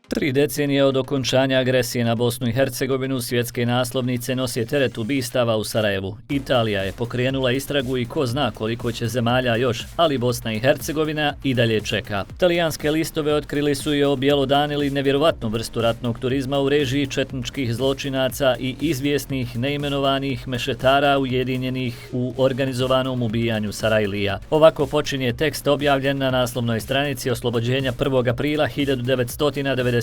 3 decenije od okončanja agresije na Bosnu i Hercegovinu svjetske naslovnice nose teret ubistava u Sarajevu. Italija je pokrenula istragu i ko zna koliko će zemalja još, ali Bosna i Hercegovina i dalje čeka. Talijanske listove otkrili su i objelodanili nevjerovatnu vrstu ratnog turizma u režiji četničkih zločinaca i izvjesnih neimenovanih mešetara ujedinjenih u organizovanom ubijanju Sarajlija. Ovako počinje tekst objavljen na naslovnoj stranici oslobođenja 1. aprila 1995.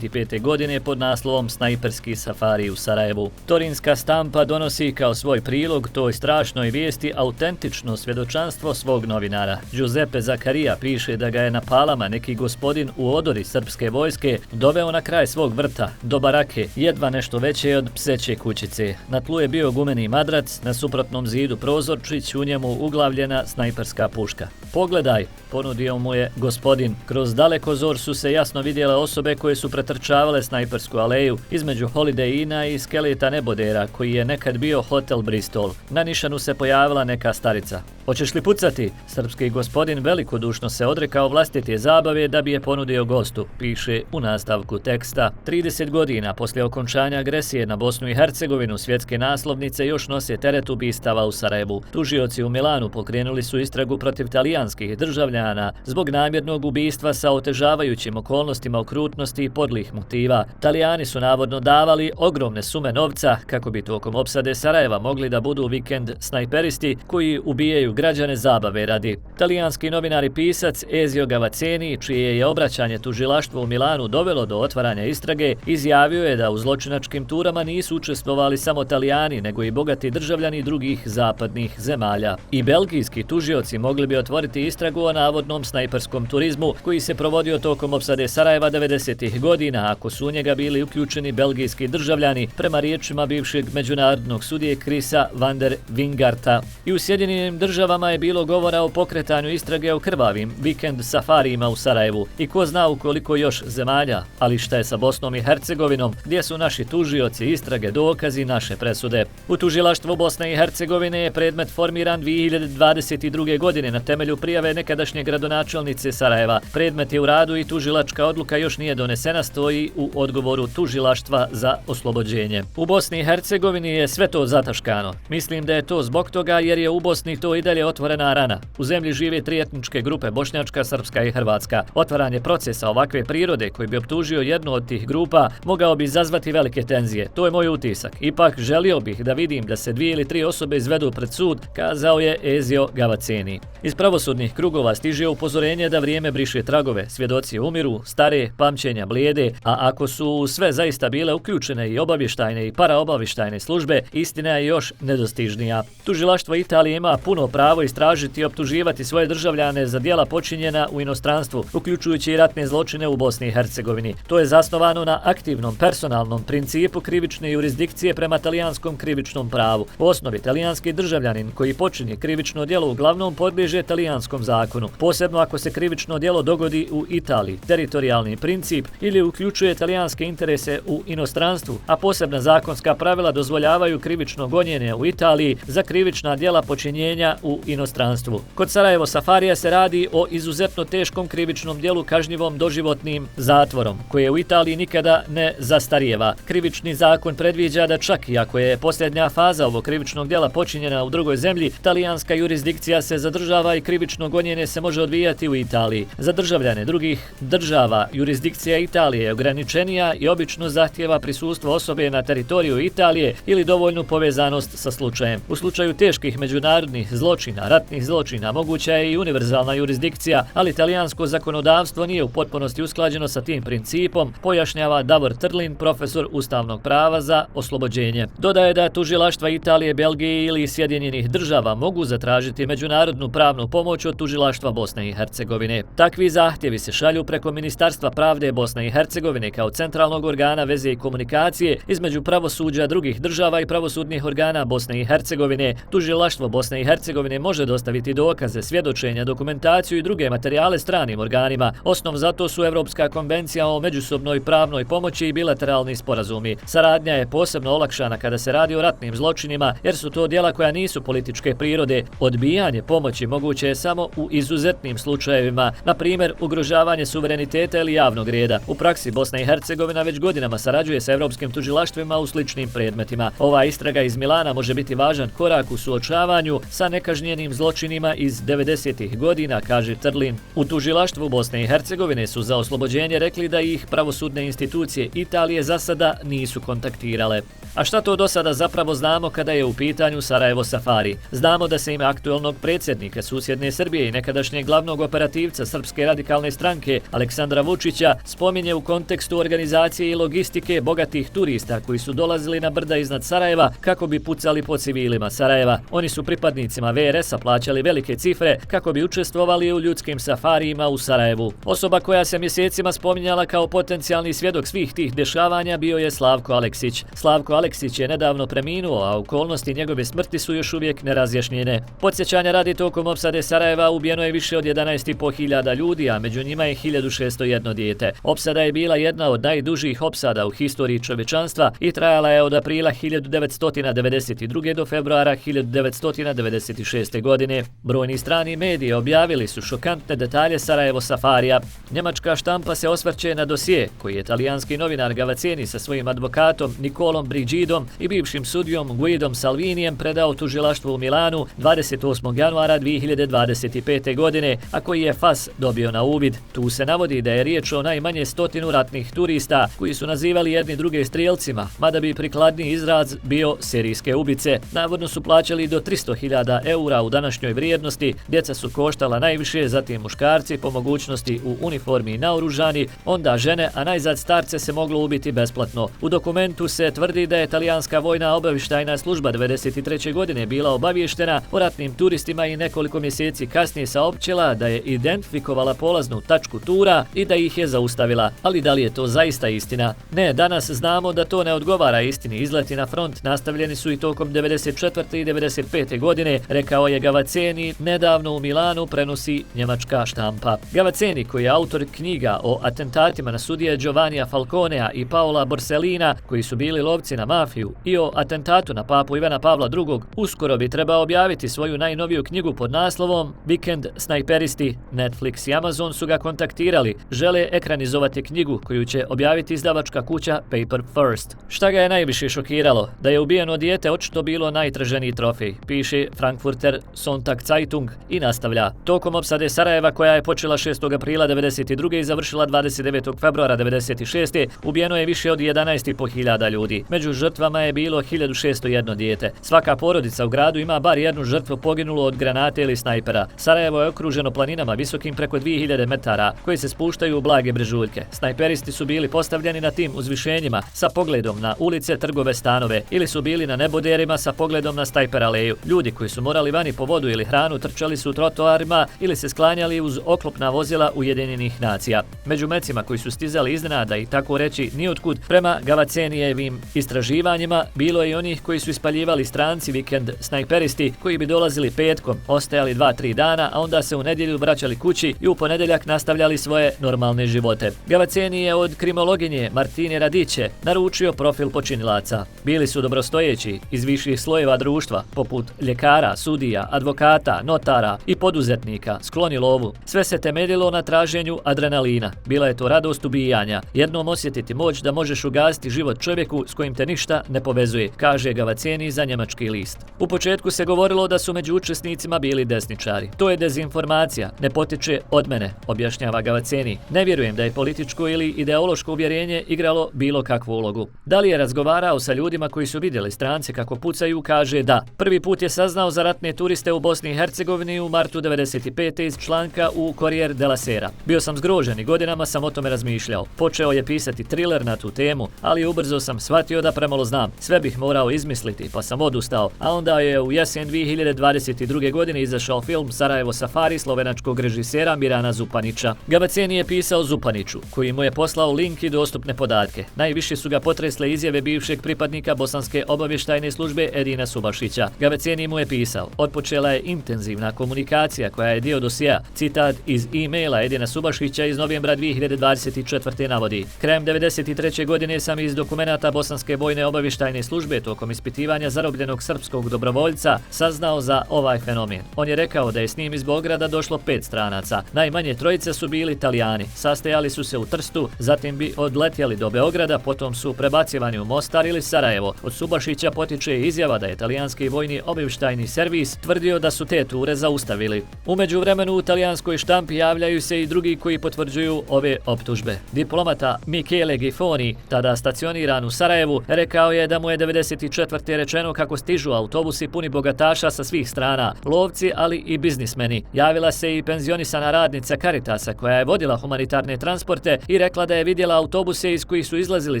godine pod naslovom Snajperski safari u Sarajevu. Torinska stampa donosi kao svoj prilog toj strašnoj vijesti autentično svjedočanstvo svog novinara. Giuseppe Zaccaria piše da ga je na Palama neki gospodin u odori srpske vojske doveo na kraj svog vrta, do barake, jedva nešto veće od pseće kućice. Na tlu je bio gumeni madrac, na suprotnom zidu prozorčić, u njemu uglavljena snajperska puška. Pogledaj, ponudio mu je gospodin. Kroz dalekozor su se jasno vidjele osobe koje su pretrčavale snajpersku aleju između Holiday Inna i skeleta nebodera koji je nekad bio hotel Bristol. Na nišanu se pojavila neka starica. Hoćeš li pucati? Srpski gospodin velikodušno se odrekao vlastite zabave da bi je ponudio gostu, piše u nastavku teksta. 30 godina poslije okončanja agresije na Bosnu i Hercegovinu svjetske naslovnice još nose teret ubistava u Sarajevu. Tužioci u Milanu pokrenuli su istragu protiv talijanskih državljana zbog namjernog ubistva sa otežavajućim okolnostima okrutnosti i podlih motiva. Talijani su navodno davali ogromne sume novca kako bi tokom opsade Sarajeva mogli da budu vikend snajperisti koji ubijaju građane zabave radi. Talijanski novinar i pisac Ezio Gavazzeni, čije je obraćanje tužilaštvu u Milanu dovelo do otvaranja istrage, izjavio je da u zločinačkim turama nisu učestvovali samo Talijani, nego i bogati državljani drugih zapadnih zemalja. I belgijski tužioci mogli bi otvoriti istragu o navodnom snajperskom turizmu koji se provodio tokom opsade Sarajeva 90. godina, ako su u njega bili uključeni belgijski državljani, prema riječima bivšeg međunarodnog sudije Chrisa van der Wingarta. I u Sjedinjenim državama je bilo govora o pokretanju istrage o krvavim vikend safarijima u Sarajevu. I ko zna u koliko još zemalja, ali šta je sa Bosnom i Hercegovinom, gdje su naši tužioci, istrage, dokazi, naše presude. U tužilaštvu Bosne i Hercegovine je predmet formiran 2022. godine na temelju prijave nekadašnje gradonačelnice Sarajeva. Predmet je u radu i tužilačka odluka još nije donesena, stoji u odgovoru tužilaštva za oslobođenje. U Bosni i Hercegovini je sve to zataškano. Mislim da je to zbog toga jer je u Bosni to i dalje otvorena rana. U zemlji žive 3 etničke grupe, bošnjačka, srpska i hrvatska. Otvaranje procesa ovakve prirode koji bi optužio jednu od tih grupa mogao bi izazvati velike tenzije. To je moj utisak. Ipak želio bih da vidim da se 2 ili 3 osobe izvedu pred sud, kazao je Ezio Gavazzeni. Iz pravosudnih krugova stiže upozorenje da vrijeme briše tragove, svjedoci umiru, stare, pamćenja blijede, a ako su sve zaista bile uključene i obavještajne i paraobavještajne službe, istina je još nedostižnija. Tužilaštvo Italije ima puno pravo istražiti i optuživati svoje državljane za djela počinjena u inostranstvu, uključujući i ratne zločine u Bosni i Hercegovini. To je zasnovano na aktivnom personalnom principu krivične jurisdikcije prema talijanskom krivičnom pravu. U osnovi talijanski državljanin koji počini krivično djelo uglavnom podliježe talijanskom zakonu, posebno ako se krivično djelo dogodi u Italiji. Teritorijalni princip ili uključuje talijanske interese u inostranstvu, a posebna zakonska pravila dozvoljavaju krivično gonjenje u Italiji za krivična djela počinjenja u inostranstvu. Kod Sarajevo safarija se radi o izuzetno teškom krivičnom djelu kažnjivom doživotnim zatvorom, koje u Italiji nikada ne zastarijeva. Krivični zakon predviđa da čak i ako je posljednja faza ovog krivičnog djela počinjena u drugoj zemlji, talijanska jurisdikcija se zadržava i krivično gonjenje se može odvijati u Italiji. Za državljane drugih država jurisdikcija Italije je ograničenija i obično zahtijeva prisustvo osobe na teritoriju Italije ili dovoljnu povezanost sa slučajem. U slučaju teških međunarodnih zločina, ratnih zločina, moguća je i univerzalna jurisdikcija, ali talijansko zakonodavstvo nije u potpunosti usklađeno sa tim principom, pojašnjava Davor Trlin, profesor ustavnog prava za oslobođenje. Dodaje da tužilaštva Italije, Belgije ili Sjedinjenih država mogu zatražiti međunarodnu pravnu pomoć od tužilaštva Bosne i Hercegovine. Takvi zahtjevi se šalju preko Ministarstva pravde Bosne i Hercegovine kao centralnog organa veze i komunikacije između pravosuđa drugih država i pravosudnih organa Bosne i Hercegovine. Tužilaštvo Bosne i Hercegovine Hercegovine može dostaviti dokaze, svjedočenja, dokumentaciju i druge materijale stranim organima. Osnov za to su Evropska konvencija o međusobnoj pravnoj pomoći i bilateralni sporazumi. Saradnja je posebno olakšana kada se radi o ratnim zločinima, jer su to djela koja nisu političke prirode. Odbijanje pomoći moguće je samo u izuzetnim slučajevima, na primjer ugrožavanje suvereniteta ili javnog reda. U praksi Bosna i Hercegovina već godinama sarađuje sa evropskim tužilaštvima u sličnim predmetima. Ova istraga iz Milana može biti važan korak u suočavanju sa nekažnjenim zločinima iz 90-ih godina, kaže Trlin. U tužilaštvu Bosne i Hercegovine su za oslobođenje rekli da ih pravosudne institucije Italije za sada nisu kontaktirale. A šta to do sada zapravo znamo kada je u pitanju Sarajevo Safari? Znamo da se ime aktuelnog predsjednika susjedne Srbije i nekadašnjeg glavnog operativca Srpske radikalne stranke Aleksandra Vučića spominje u kontekstu organizacije i logistike bogatih turista koji su dolazili na brda iznad Sarajeva kako bi pucali po civilima Sarajeva. Oni su pripadnicima VRS-a plaćali velike cifre kako bi učestvovali u ljudskim safarijima u Sarajevu. Osoba koja se mjesecima spominjala kao potencijalni svjedok svih tih dešavanja bio je Slavko Aleksić. Slavko Aleksić je nedavno preminuo, a okolnosti njegove smrti su još uvijek nerazjašnjene. Podsjećanja radi, tokom opsade Sarajeva ubijeno je više od 11.500 ljudi, a među njima je 1601 dijete. Opsada je bila jedna od najdužih opsada u historiji čovječanstva i trajala je od aprila 1992. do februara 1996. godine. Brojni strani mediji objavili su šokantne detalje Sarajevo Safarija. Njemačka štampa se osvrće na dosije koji je talijanski novinar Gavazzeni sa svojim advokatom Nicolom Brigidom i bivšim sudijom Guidom Salvinijem predao tužilaštvu u Milanu 28. januara 2025. godine, a koji je FAS dobio na uvid. Tu se navodi da je riječ o najmanje 100 ratnih turista koji su nazivali jedni druge strijelcima, mada bi prikladniji izraz bio serijske ubice. Navodno su plaćali do 300.000 eura u današnjoj vrijednosti, djeca su koštala najviše, zatim muškarci po mogućnosti u uniformi i naoružani, onda žene, a najzad starce se moglo ubiti besplatno. U dokumentu se tvrdi da je talijanska vojna obavještajna služba 1993. godine bila obavještena o ratnim turistima i nekoliko mjeseci kasnije saopćila da je identifikovala polaznu tačku tura i da ih je zaustavila. Ali da li je to zaista istina? Ne, danas znamo da to ne odgovara istini. Izleti na front nastavljeni su i tokom 94. i 95. godine, rekao je Gavazzeni, nedavno u Milanu, prenosi njemačka štampa. Gavazzeni, koji je autor knjiga o atentatima na sudije Giovannija Falconea i Paola Borsellina, koji su bili lovci na mafiju, i o atentatu na papu Ivana Pavla II, uskoro bi trebao objaviti svoju najnoviju knjigu pod naslovom Vikend snajperisti. Netflix i Amazon su ga kontaktirali, žele ekranizovati knjigu koju će objaviti izdavačka kuća Paper First. Šta ga je najviše šokiralo? Da je ubijeno dijete očito bilo najtraženiji trofej, piše Frankfurter Sonntagszeitung i nastavlja. Tokom opsade Sarajeva, koja je počela 6. aprila 1992. i završila 29. februara 1996. ubijeno je više od 11.500 ljudi. Među žrtvama je bilo 1601 dijete. Svaka porodica u gradu ima bar jednu žrtvu poginulu od granate ili snajpera. Sarajevo je okruženo planinama visokim preko 2000 metara, koji se spuštaju u blage brežuljke. Snajperisti su bili postavljeni na tim uzvišenjima sa pogledom na ulice, trgove, stanove, ili su bili na neboderima sa pogledom na Stajper aleju. Ljudi koji su morali vani po vodu ili hranu trčali su trotoarima ili se sklanjali uz oklopna vozila Ujedinjenih nacija. Među mecima koji su stizali iznenada i tako reći nijotkud, prema Gavacenijevim istraživanjima, bilo je i onih koji su ispaljivali stranci vikend snajperisti koji bi dolazili petkom, ostajali 2-3 dana, a onda se u nedjelju vraćali kući i u ponedjeljak nastavljali svoje normalne živote. Gavazzeni je od krimologinje Martine Radiće naručio profil počinilaca. Bili su dobrostojeći iz viših slojeva društva, poput ljekara, sudija, advokata, notara i poduzetnika, skloni lovu. Sve se temeljilo na traženju adrenalina. Bila je to radost ubijanja, jednom osjetiti moć da možeš ugasiti život čovjeku s kojim te ništa ne povezuje, kaže Gavazzeni za njemački list. U početku se govorilo da su među učesnicima bili desničari. To je dezinformacija, ne potiče od mene, objašnjava Gavazzeni. Ne vjerujem da je političko ili ideološko uvjerenje igralo bilo kakvu ulogu. Da li je razgovarao sa ljudima koji su vidjeli strance kako pucaju, kaže da. Prvi put je saznao za ratne turiste u Bosni i Hercegovini u martu 1995. iz članka u Corriere della Sera. Bio sam zgrožen i godinama sam o tome razmišljao. Počeo je pisati thriller na tu temu, ali ubrzo sam shvatio da premalo znam. Sve bih morao izmisliti, pa sam odustao. A onda je u jesen 2022. godine izašao film Sarajevo Safari slovenačkog režisera Mirana Zupanića. Gavaceni je pisao Zupaniću, koji mu je poslao link i dostupne podatke. Najviše su ga potresle izjave bivšeg pripadnika bosanske obavještajne službe Edina Subašića. Gavaceni mu je pisao: otpočela je intenzivna komunikacija koja je dio dosjea. Citat iz e-maila Edina Subašića iz novembra 2024. navodi: krajem 1993. godine sam iz dokumenata bosanske vojne obavještajne službe tokom ispitivanja zarobljenog srpskog dobrovoljca saznao za ovaj fenomen. On je rekao da je s njim iz Beograda došlo 5 stranaca. Najmanje trojice su bili Italijani. Sastajali su se u Trstu, zatim bi odletjeli do Beograda, potom su prebacivani u Mostar ili Sarajevo. Od Subašića potiče izjava da je talijanski vojni obavještajni servis tvrdio da su te ture zaustavili. U međuvremenu u talijanskoj štampi javljaju se i drugi koji potvrđuju ove optužbe. Diplomata Michele Gifoni, tada stacioniran u Sarajevu, rekao je da mu je 1994. rečeno kako stižu autobusi puni bogataša sa svih strana, lovci ali i biznismeni. Javila se i penzionisana radnica Caritasa koja je vodila humanitarne transporte i rekla da je vidjela autobuse iz kojih su izlazili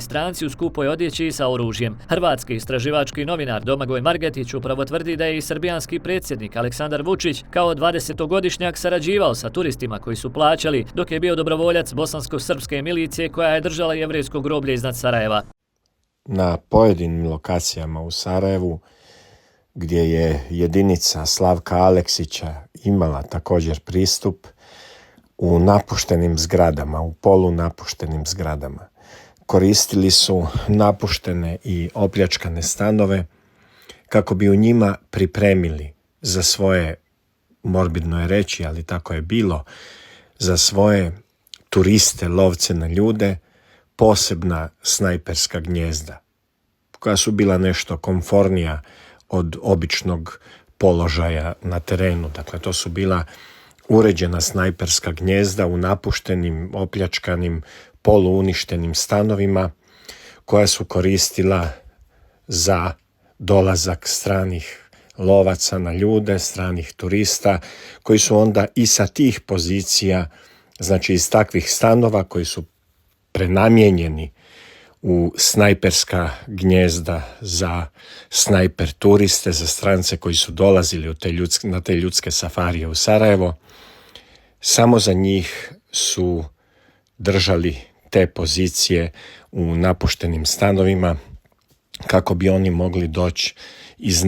stranci u skupoj odjeći i sa oružjem. Hrvatski istraživački novinar Domagoj Margetić upravo tvrdi da je i srbijanski predsjednik Aleksandar Vučić kao 20-godišnjak sarađivao sa turistima koji su plaćali dok je bio dobrovoljac bosansko-srpske milicije koja je držala jevrejsko groblje iznad Sarajeva. Na pojedinim lokacijama u Sarajevu gdje je jedinica Slavka Aleksića imala također pristup, u napuštenim zgradama, u polunapuštenim zgradama, koristili su napuštene i opljačkane stanove kako bi u njima pripremili za svoje, morbidno je reći, ali tako je bilo, za svoje turiste, lovce na ljude, posebna snajperska gnijezda, koja su bila nešto komfornija od običnog položaja na terenu. Dakle, to su bila uređena snajperska gnijezda u napuštenim, opljačkanim, poluuništenim stanovima koja su koristila za dolazak stranih lovaca na ljude, stranih turista, koji su onda i sa tih pozicija, znači iz takvih stanova koji su prenamijenjeni u snajperska gnijezda za snajper turiste, za strance koji su dolazili na te ljudske safarije u Sarajevo, samo za njih su držali te pozicije u napuštenim stanovima kako bi oni mogli doći iz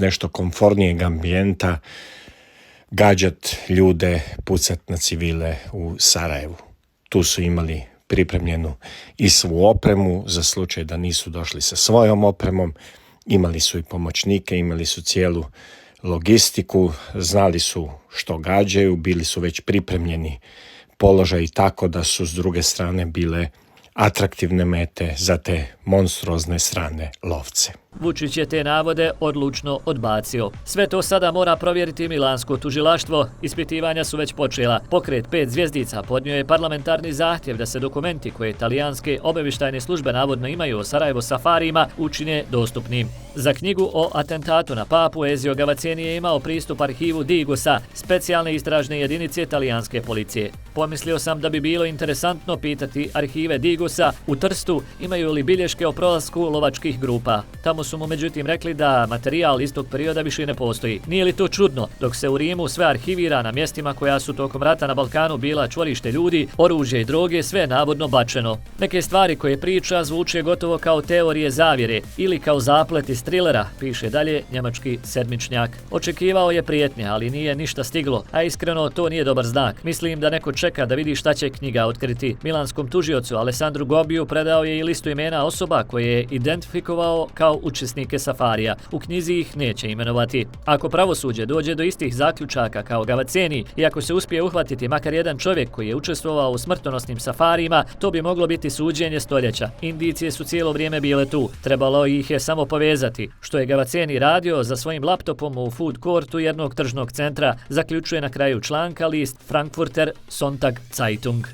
nešto komfornijeg ambijenta, gađat ljude, pucat na civile u Sarajevu. Tu su imali pripremljenu i svu opremu za slučaj da nisu došli sa svojom opremom, imali su i pomoćnike, imali su cijelu logistiku, znali su što gađaju, bili su već pripremljeni položaji tako da su s druge strane bile atraktivne mete za te monstruozne strane lovce. Vučić je te navode odlučno odbacio. Sve to sada mora provjeriti milansko tužilaštvo. Ispitivanja su već počela. Pokret 5 zvjezdica podnio je parlamentarni zahtjev da se dokumenti koje talijanske obavještajne službe navodno imaju o Sarajevo safarijima učine dostupnim. Za knjigu o atentatu na papu Ezio Gavaceni je imao pristup arhivu Digosa, specijalne istražne jedinice talijanske policije. Pomislio sam da bi bilo interesantno pitati arhive Digosa u Trstu imaju li bilješke o prolasku lovačkih grupa. Tamo su mu međutim rekli da materijal iz tog perioda više ne postoji. Nije li to čudno, dok se u Rimu sve arhivira na mjestima koja su tokom rata na Balkanu bila čvorište ljudi, oružje i droge, sve navodno bačeno. Neke stvari koje priča zvuče gotovo kao teorije zavjere ili kao zaplet iz trilera, piše dalje njemački sedmičnjak. Očekivao je prijetnje, ali nije ništa stiglo, a iskreno to nije dobar znak. Mislim da neko čeka da vidi šta će knjiga otkriti. Milanskom tužiocu Alessandru Gobiju predao je i listu imena osoba koje je identifikovao kao učesnike safarija. U knjizi ih neće imenovati. Ako pravosuđe dođe do istih zaključaka kao Gavaceni i ako se uspije uhvatiti makar jedan čovjek koji je učestvovao u smrtonosnim safarijima, to bi moglo biti suđenje stoljeća. Indicije su cijelo vrijeme bile tu. Trebalo ih je samo povezati. Što je Gavaceni radio za svojim laptopom u food courtu jednog tržnog centra, zaključuje na kraju članka list Frankfurter Sonntag Zeitung.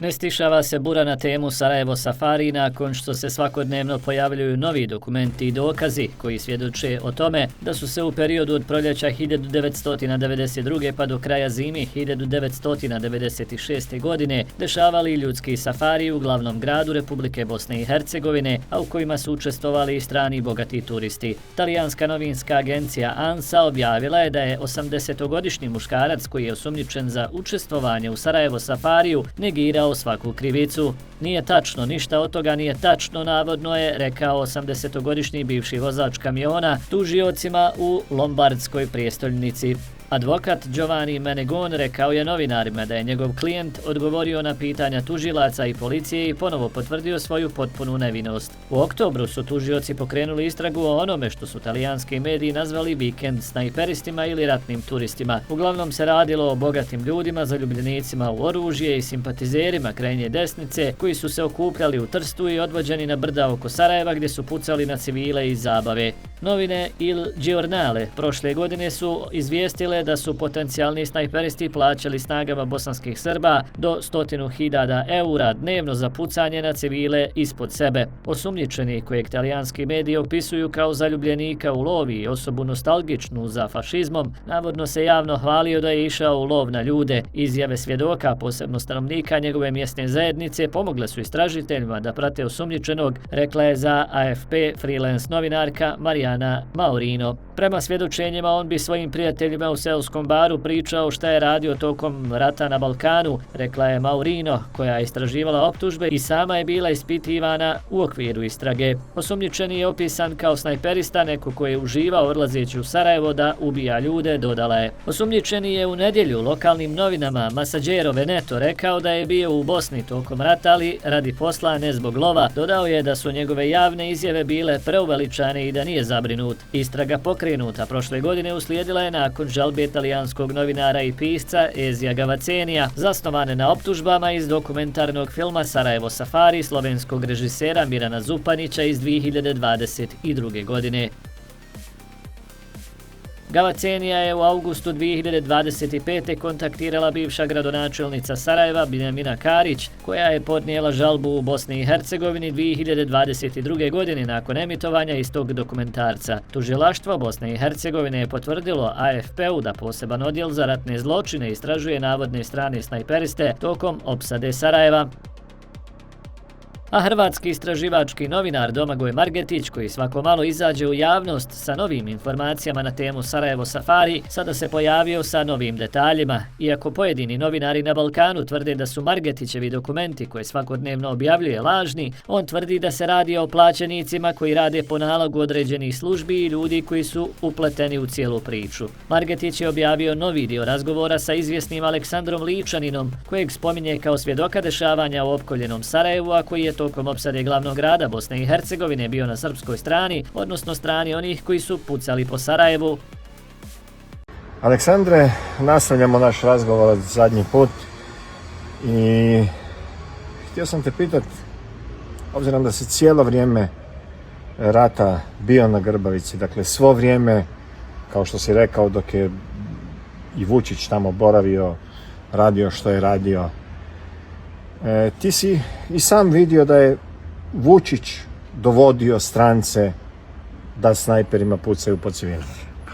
Ne stišava se bura na temu Sarajevo Safari nakon što se svakodnevno pojavljuju novi dokumenti i dokazi koji svjedoče o tome da su se u periodu od proljeća 1992. pa do kraja zime 1996. godine dešavali ljudski safari u glavnom gradu Republike Bosne i Hercegovine, a u kojima su učestvovali i strani bogati turisti. Talijanska novinska agencija ANSA objavila je da je 80-godišnji muškarac koji je osumnjičen za učestvovanje u Sarajevo Safariju negirao svaku krivicu. Nije tačno, ništa od toga nije tačno, navodno je rekao 80-godišnji bivši vozač kamiona tužiocima u Lombardskoj prijestolnici. Advokat Giovanni Menegon rekao je novinarima da je njegov klijent odgovorio na pitanja tužilaca i policije i ponovo potvrdio svoju potpunu nevinost. U oktobru su tužioci pokrenuli istragu o onome što su talijanski mediji nazvali vikend snajperistima ili ratnim turistima. Uglavnom se radilo o bogatim ljudima, zaljubljenicima u oružje i simpatizerima krajnje desnice koji su se okupljali u Trstu i odvođeni na brda oko Sarajeva gdje su pucali na civile i zabave. Novine Il Giornale prošle godine su izvijestile da su potencijalni snajperisti plaćali snagama bosanskih Srba do 100.000 eura dnevno za pucanje na civile ispod sebe. Osumnjičeni kojeg talijanski mediji opisuju kao zaljubljenika u lovi i osobu nostalgičnu za fašizmom, navodno se javno hvalio da je išao u lov na ljude. Izjave svjedoka, posebno stanovnika njegove mjesne zajednice, pomogle su istražiteljima da prate osumnjičenog, rekla je za AFP freelance novinarka Marijana Maurino. Prema svjedočenjima on bi svojim prijateljima u seoskom baru pričao šta je radio tokom rata na Balkanu, rekla je Maurino, koja je istraživala optužbe i sama je bila ispitivana u okviru istrage. Osumnjičeni je opisan kao snajperista, neko koji je uživao odlazeći u Sarajevo da ubija ljude, dodala je. Osumnjičeni je u nedjelju lokalnim novinama Messaggero Veneto rekao da je bio u Bosni tokom rata, ali radi posla, ne zbog lova. Dodao je da su njegove javne izjave bile preuveličane i da nije zabrinut. Istraga pokrenuta prošle godine uslijedila je nakon žalbe talijanskog novinara i pisca Ezija Gavacenija, zasnovane na optužbama iz dokumentarnog filma Sarajevo Safari slovenskog režisera Mirana Zupanića iz 2022. godine. Gavacenija je u augustu 2025. kontaktirala bivša gradonačelnica Sarajeva Biljana Karić, koja je podnijela žalbu u Bosni i Hercegovini 2022. godine nakon emitovanja istog dokumentarca. Tužilaštvo Bosne i Hercegovine je potvrdilo AFP-u da poseban odjel za ratne zločine istražuje navodne strane snajperiste tokom opsade Sarajeva. A hrvatski istraživački novinar Domagoj Margetić, koji svako malo izađe u javnost sa novim informacijama na temu Sarajevo Safari, sada se pojavio sa novim detaljima. Iako pojedini novinari na Balkanu tvrde da su Margetićevi dokumenti koje svakodnevno objavljuje lažni, on tvrdi da se radi o plaćenicima koji rade po nalogu određenih službi i ljudi koji su upleteni u cijelu priču. Margetić je objavio novi dio razgovora sa izvjesnim Aleksandrom Ličaninom, kojeg spominje kao svjedoka dešavanja u opkoljenom Sarajevu, a koji je tokom opsade glavnog grada Bosne i Hercegovine bio na srpskoj strani, odnosno strani onih koji su pucali po Sarajevu. Aleksandre, nastavljamo naš razgovor od zadnji put i htio sam te pitati, obzirom da si cijelo vrijeme rata bio na Grbavici, dakle svo vrijeme, kao što si rekao, dok je i Vučić tamo boravio, radio što je radio, ti si i sam vidio da je Vučić dovodio strance da snajperima pucaju po civilima.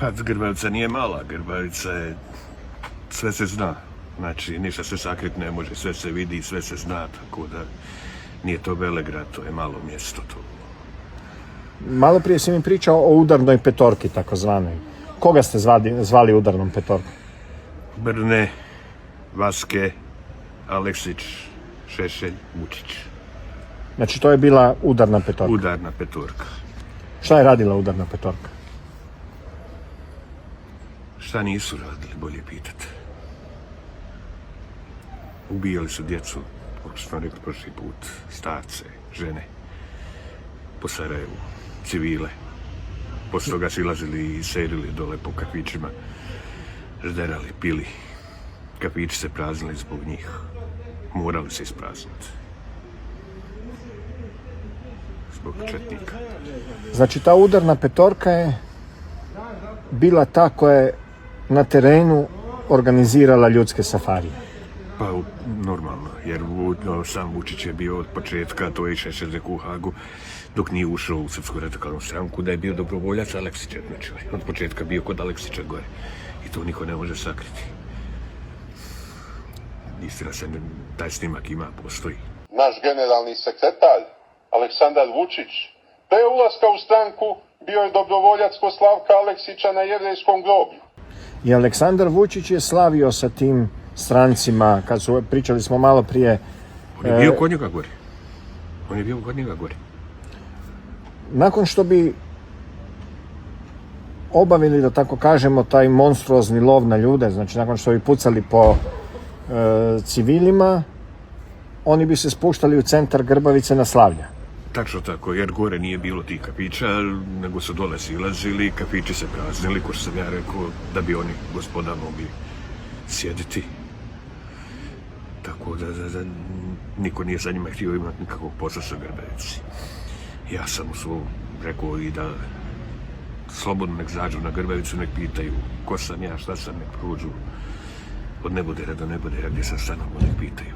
Pa Grbavica nije mala, Grbavica je, sve se zna, znači ništa se sakriti ne može, sve se vidi, sve se zna, tako da nije to Velegrad, to je malo mjesto. To. Malo prije si mi pričao o udarnoj petorki, takozvanoj. Koga ste zvali udarnom petorkom? Brne, Vaske, Aleksić, Šešelj, Vučić. Znači to je bila udarna petorka? Udarna petorka. Šta je radila udarna petorka? Šta nisu radili, bolje pitati. Ubijali su djecu, kako smo rekli prošli put, starce, žene, po Sarajevu, civile. Poslije toga silazili i serili dole po kafićima, žderali, pili. Kafići se praznili zbog njih. Morali se isprazniti. Zbog četnika. Znači ta udarna petorka je bila ta koja je na terenu organizirala ljudske safarije. Pa normalno, jer sam Vučić je bio od početka, to je Šešelj rekao u Hagu, dok nije ušao u Srpsku radikalnu stranku, da je bio dobrovoljac Aleksića, znači od početka bio kod Aleksića gore. I to niko ne može sakriti. Istina se, taj snimak ima, postoji. Naš generalni sekretar, Aleksandar Vučić, pre ulaska u stranku bio je dobrovoljac kod Slavka Aleksića na Jevrejskom groblju. I Aleksandar Vučić je slavio sa tim strancima, kad su, pričali smo malo prije... On je bio kod njega gore. On je bio kod njega gore. Nakon što bi obavili, da tako kažemo, taj monstruozni lov na ljude, znači nakon što bi pucali po civilima, oni bi se spuštali u centar Grbavice na slavlja. Tačno tako, jer gore nije bilo tih kafića, nego su dole silazili, kafići se praznili, ko što sam ja rekao, da bi oni, gospoda, mogli sjediti. Tako da niko nije za njima htio imati nikakvog posla sa Grbavici. Ja sam u svom rekao i da slobodno nek zađu na Grbavicu, nek pitaju ko sam ja, šta sam, nek prođu od nebodera do nebodera gdje sam stanovao, nek pitaju.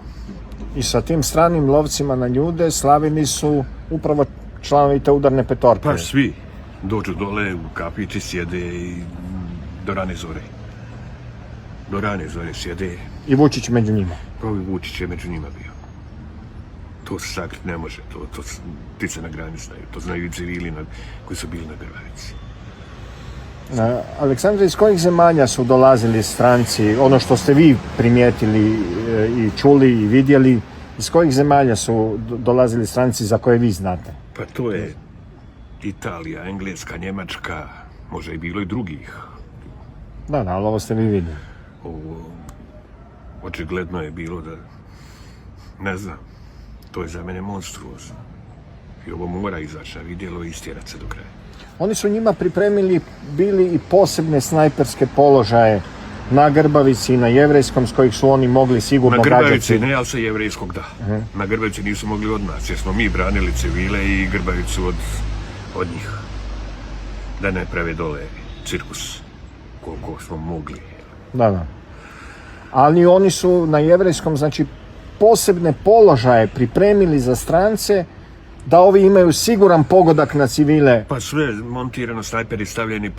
I sa tim stranim lovcima na ljude slavili su upravo članovi te udarne petorke. Pa svi dođu dole u kafić i sjede i do rane zore. Do rane zore sjede. I Vučić među njima. Pa i Vučić je među njima bio. To se sakriti ne može, to ptice na grani znaju. To znaju i civili koji su bili na Grbavici. Aleksandre, iz kojih zemalja su dolazili stranci, ono što ste vi primijetili i čuli i vidjeli, iz kojih zemalja su dolazili stranci za koje vi znate? Pa to je Italija, Engleska, Njemačka, može i bilo i drugih. Da, ali ovo ste vi vidjeli. Očigledno je bilo da, ne znam, to je za mene monstruozno. I ovo mora izaći na vidjelo i istjerat se do kraja. Oni su njima pripremili bili i posebne snajperske položaje na Grbavici i na Jevrejskom, s kojih su oni mogli sigurno gađati. Na Grbavici ne, ali sa Jevrejskog da. Na Grbavici nisu mogli od nas, jer smo mi branili civile i Grbavicu od njih. Da ne prave dole cirkus koliko smo mogli. Da. Ali oni su na Jevrejskom, znači, posebne položaje pripremili za strance, da ovi imaju siguran pogodak na civile. Pa sve montirano, snajperi stavljeni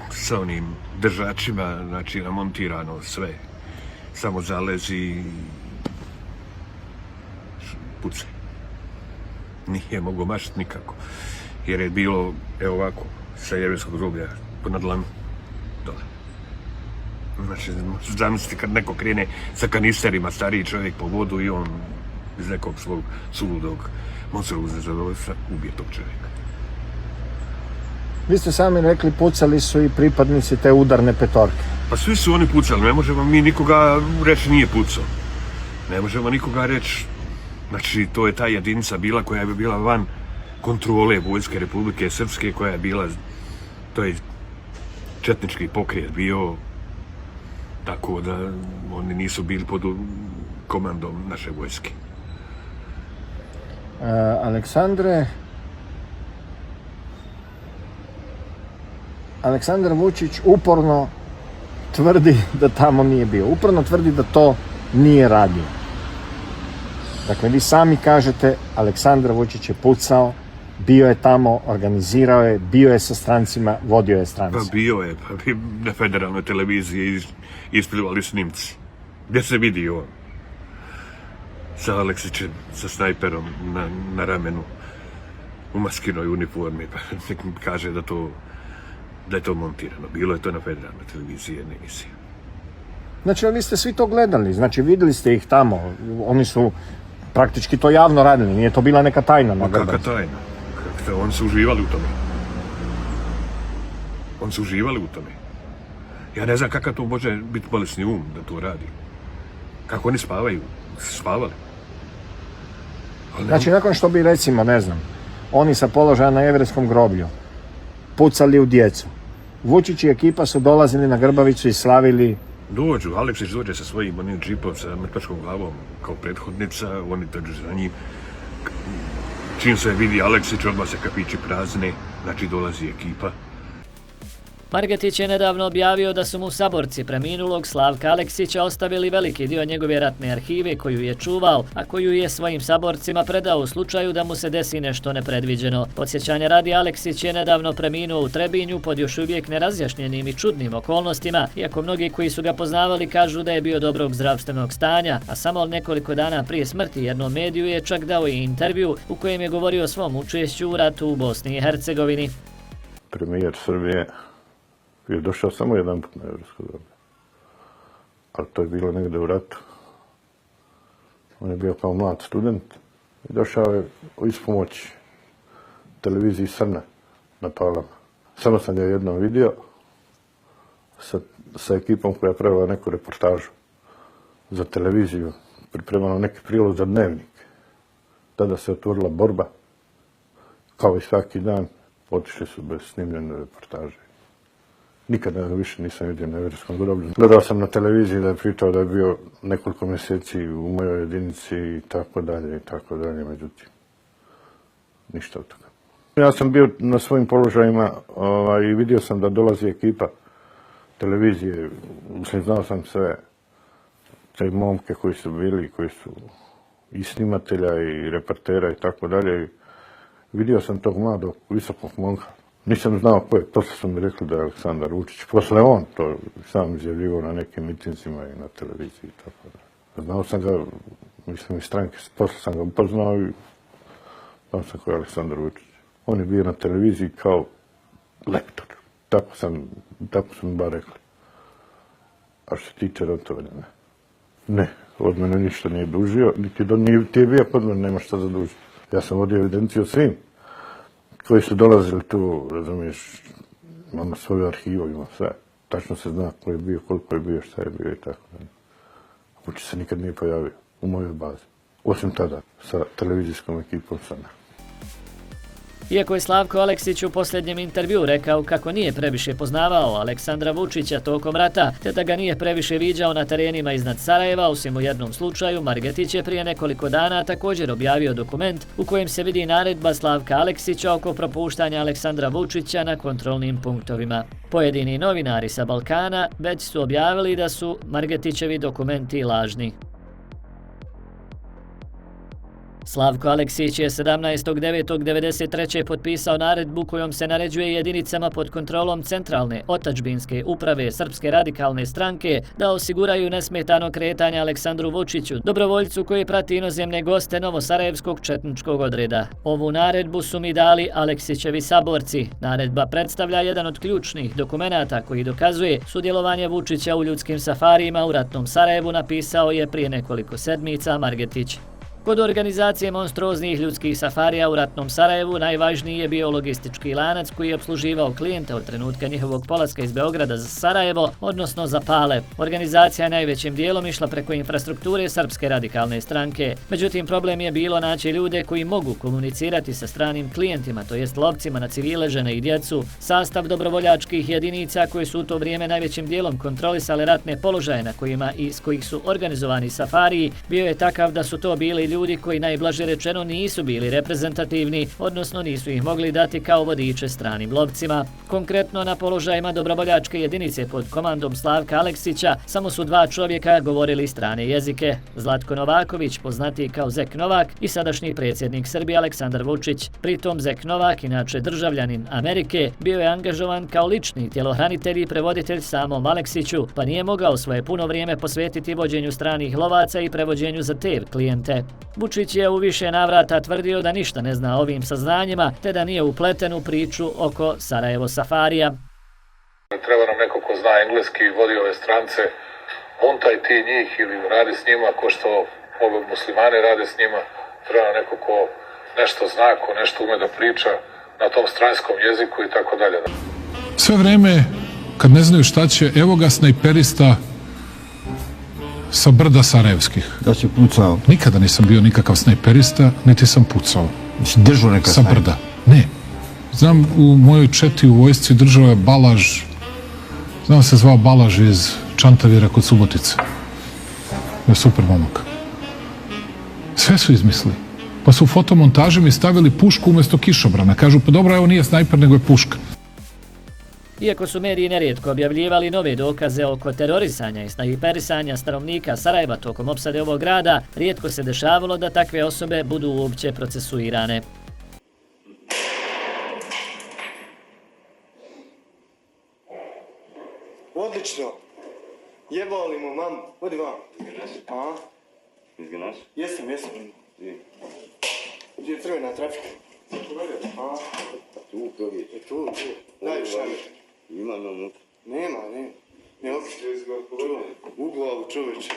sa onim držačima, znači namontirano sve. Samo zalezi puce. Nije mogo mašiti nikako. Jer je bilo, evo ovako, sa Jevrejskog groblja, na dlanu, dole. Znači, zamislite kad neko krene sa kanisterima, stariji čovjek po vodu i on iz nekog svog suludog monstrovog zadovoljstva ubije tog čovjeka. Vi ste sami rekli, pucali su i pripadnici te udarne petorke. Pa svi su oni pucali, ne možemo mi nikoga reći nije pucao. Ne možemo nikoga reći, znači to je ta jedinica bila koja je bila van kontrole Vojske Republike Srpske, koja je bila, to je četnički pokret bio, tako da oni nisu bili pod komandom naše vojske. Aleksandar Vučić uporno tvrdi da tamo nije bio. Uporno tvrdi da to nije radio. Dakle, vi sami kažete, Aleksandar Vučić je pucao, bio je tamo, organizirao je, bio je sa strancima, vodio je strance. Pa bio je, pa bi na federalnoj televiziji isplivali snimci. Gdje se vidi on? Sa Aleksićem, sa snajperom na ramenu, u maskinoj uniformi, pa kaže da je to montirano. Bilo je to na federalnoj televiziji, jedne emisije. Znači, vi ste svi to gledali, znači vidjeli ste ih tamo, oni su praktički to javno radili, nije to bila neka tajna na Grbavici. Kakva tajna? Oni su uživali u tome. Ja ne znam kakav to može biti bolesni um da to radi. Kako oni spavali. Znači, nakon što bi, recimo, ne znam, oni sa položaja na Jevrejskom groblju pucali u djecu, Vučić i ekipa su dolazili na Grbavicu i slavili. Dođu, Aleksić dođe sa svojim onim džipom sa mrtvačkom glavom kao prethodnica, oni dođu za njim. Čim se vidi Aleksić, odmah se kafići prazne, znači dolazi ekipa. Margetić je nedavno objavio da su mu saborci preminulog Slavka Aleksića ostavili veliki dio njegove ratne arhive koju je čuvao, a koju je svojim saborcima predao u slučaju da mu se desi nešto nepredviđeno. Podsjećanja radi, Aleksić je nedavno preminuo u Trebinju pod još uvijek nerazjašnjenim i čudnim okolnostima, iako mnogi koji su ga poznavali kažu da je bio dobrog zdravstvenog stanja, a samo nekoliko dana prije smrti jednom mediju je čak dao i intervju u kojem je govorio o svom učešću u ratu u Bosni i Hercegovini. Premijer Srbije je došao samo jedan put na Evropsko doba, ali to je bilo negdje u ratu. On je bio kao mlad student i došao je ispomoć televiziji Srna na Palama. Samo sam ga jednom vidio sa ekipom koja je pravila neku reportažu za televiziju, pripremano neki prilog za Dnevnik. Tada se otvorila borba, kao i svaki dan, otišli su bez snimljene reportaže. Nikada više nisam vidio na Everskom groblju. Gledao sam na televiziji da je pričao da je bio nekoliko mjeseci u mojoj jedinici i tako dalje, međutim, ništa od toga. Ja sam bio na svojim položajima i vidio sam da dolazi ekipa televizije, znao sam sve, te momke koji su bili, koji su i snimatelja i reportera i tako dalje. Vidio sam tog mladog, visokog momka. Nisam znao ko je, posle su mi rekli da je Aleksandar Vučić. Posle on to sam izjavljivao na nekim mitinzima i na televiziji i tako da. Znao sam ga, mislim iz stranke, posle sam ga upoznao i znao sam ko je Aleksandar Vučić. On je bio na televiziji kao lektor. Tako su mi bar rekli. A što se tiče ratovanja, ne, od mene ništa nije dužio, niti je bio kod mene, nema šta za dužiti. Ja sam vodio evidenciju svim koji su dolazili tu, razumiješ, imamo svoju arhivu, imamo sve. Tačno se zna ko je bio, koliko je bio, šta je bio i tako dalje. Vučić se nikad nije pojavio u mojoj bazi, osim tada sa televizijskom ekipom Srna. Iako je Slavko Aleksić u posljednjem intervju rekao kako nije previše poznavao Aleksandra Vučića tokom rata, te da ga nije previše viđao na terenima iznad Sarajeva, osim u jednom slučaju, Margetić je prije nekoliko dana također objavio dokument u kojem se vidi naredba Slavka Aleksića oko propuštanja Aleksandra Vučića na kontrolnim punktovima. Pojedini novinari sa Balkana već su objavili da su Margetićevi dokumenti lažni. Slavko Aleksić je 17.9.1993. potpisao naredbu kojom se naređuje jedinicama pod kontrolom centralne otadžbinske uprave Srpske radikalne stranke da osiguraju nesmetano kretanje Aleksandru Vučiću, dobrovoljcu koji prati inozemne goste Novosarajevskog četničkog odreda. Ovu naredbu su mi dali Aleksićevi saborci. Naredba predstavlja jedan od ključnih dokumenata koji dokazuje sudjelovanje Vučića u ljudskim safarijima u ratnom Sarajevu, napisao je prije nekoliko sedmica Margetić. Kod organizacije monstruoznih ljudskih safarija u ratnom Sarajevu najvažniji je bio logistički lanac koji je opsluživao klijente od trenutka njihovog polaska iz Beograda za Sarajevo, odnosno za Pale. Organizacija je najvećim dijelom išla preko infrastrukture Srpske radikalne stranke. Međutim, problem je bilo naći ljude koji mogu komunicirati sa stranim klijentima, to jest lovcima na civile, žene i djecu. Sastav dobrovoljačkih jedinica koji su u to vrijeme najvećim dijelom kontrolisale ratne položaje na kojima i s kojih su organizovani safariji bio je takav da su to bili ljudi koji najblaže rečeno nisu bili reprezentativni, odnosno nisu ih mogli dati kao vodiče stranim lovcima. Konkretno na položajima dobrovoljačke jedinice pod komandom Slavka Aleksića samo su dva čovjeka govorili strane jezike. Zlatko Novaković, poznatiji kao Zek Novak, i sadašnji predsjednik Srbije Aleksandar Vučić. Pritom Zek Novak, inače državljanin Amerike, bio je angažovan kao lični tjelohranitelj i prevoditelj samom Aleksiću, pa nije mogao svoje puno vrijeme posvetiti vođenju stranih lovaca i prevođenju za te klijente. Vučić je u više navrata tvrdio da ništa ne zna o ovim saznanjima, te da nije upleten u priču oko Sarajevo safarija. Treba nam neko ko zna engleski i vodi ove strance, montaj ti njih ili radi s njima ko što ove muslimani rade s njima. Treba nam neko ko nešto zna, ko nešto ume da priča na tom stranskom jeziku i tako dalje. Sve vreme, kad ne znaju šta će, evo ga snajperista sa brda sarajevskih. Da si pucao? Nikada nisam bio nikakav snajperista, niti sam pucao. Si držao neka sa brda? Ne. Znam, u mojoj četi u vojsci držao je Balaž, znam se zvao Balaž iz Čantavira kod Subotice. Je super momak. Sve su izmislili. Pa su u fotomontaži mi stavili pušku umjesto kišobrana. Kažu, pa dobro, evo nije snajper, nego je puška. Iako su mediji nerijetko objavljivali nove dokaze oko terorisanja i snajperisanja stanovnika Sarajeva tokom opsade ovog grada, rijetko se dešavalo da takve osobe budu uopće procesuirane. Odlično. Jebao li mu mamu? Odi vam. A? Izginaš? Jesam. Gdje je crvena trafika? A? Tu, čovječ. Tu. Daj šalim. Ima na unutra. Nema. Ne u glavu čovječe.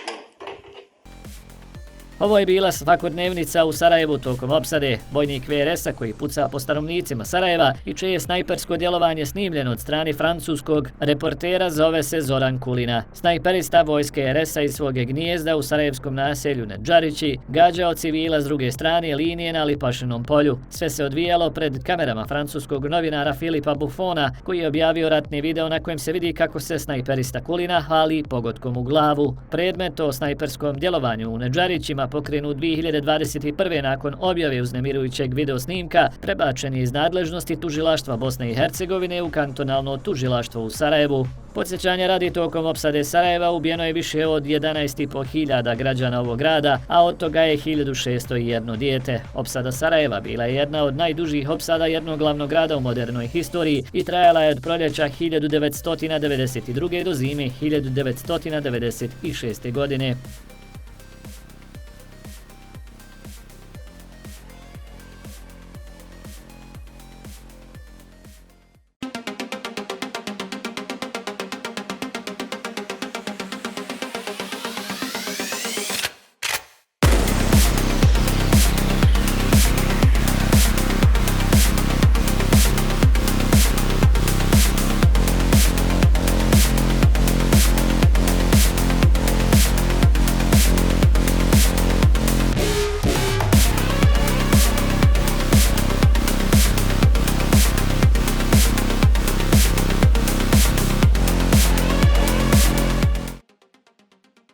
Ovo je bila svakodnevnica u Sarajevu tokom opsade. Vojnik VRS-a koji puca po stanovnicima Sarajeva i čije je snajpersko djelovanje snimljeno od strane francuskog reportera zove se Zoran Kulina. Snajperista vojske RS-a iz svog gnijezda u sarajevskom naselju Nedžarići gađao civila s druge strane linije na Lipašinom polju. Sve se odvijalo pred kamerama francuskog novinara Filipa Buffona koji je objavio ratni video na kojem se vidi kako se snajperista Kulina hvali pogodkom u glavu. Predmet o snajperskom djelovanju u Nedžarićima pokrenut 2021. nakon objave uznemirujućeg videosnimka prebačen je iz nadležnosti tužilaštva Bosne i Hercegovine u kantonalno tužilaštvo u Sarajevu. Podsjećanja radi tokom opsade Sarajeva ubijeno je više od 11.500 građana ovog grada, a od toga je 1601 dijete. Opsada Sarajeva bila je jedna od najdužih opsada jednog glavnog grada u modernoj historiji i trajala je od proljeća 1992. do zime 1996. godine.